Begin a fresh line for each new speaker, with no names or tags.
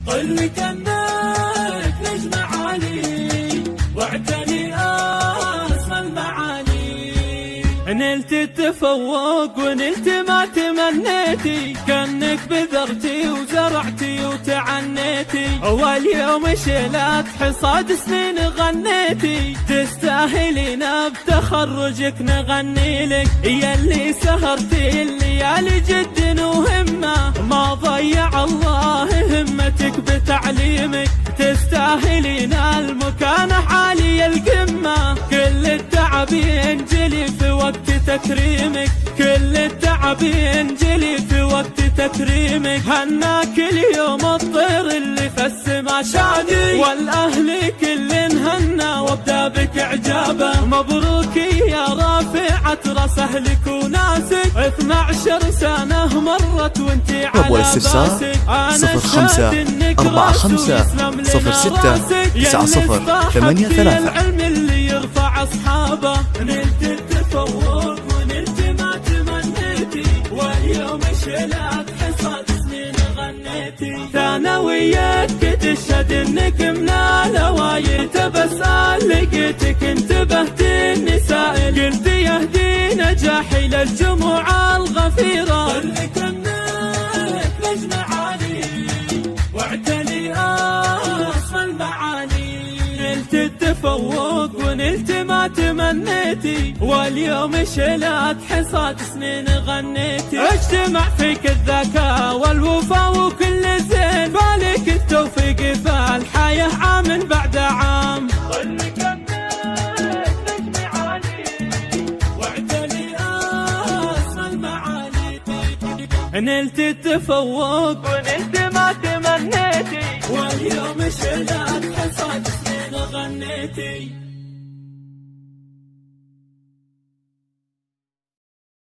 قل كأنك نجم عالي واعتني أسمى المعاني. نلت التفوق ونلت ما تمنيتي، كأنك بذرتي وزرعتي وتعنيتي، واليوم شلت حصاد سنين غنيتي. تستاهلين بتخرجك نغني لك، ياللي سهرتي الليالي جد وهمة، ما ضيع الله همتك بتعليمك. تستاهلين المكانة عالية القمة، كل التعب ينجلي في وقت تكريمك، كل التعب ينجلي في وقت تكريمك. هناك اليوم الطير اللي في السما شادي، والأهل كل هنا وابدا بك إعجابه. مبروك يا رافعة راس أهلك وناسك، 12 سنة مرت وانتي على راسك. أنا أشهد إنك رسول يسلم لنا راسك، يلي العلم اللي يرفع أصحابه. نلت التفوق ونلت ما تمنيتي، واليوم شلت حصاد سنين غنيتي. ثانويتك تشهد انك من الأوائل، تبسأل لقيتك انتبهت اني سائل، قلت يهدي نجاحي للجموع الغفيرة. قل كأنك نجم عالي واعتني أسمى المعاني. نلت التفوق ونلت ما تمنيتي، واليوم شلت حصاد سنين غنيتي. اجتمع فيك الذكاء والوفاء وكل زين، بالك التوفيق في الحياة عام بعد عام. قل كأنك نجم عالي واعتني أسمى المعاني. نلت التفوق ونلت ما تمنيتي، واليوم شلت حصاد سنين غنيتي.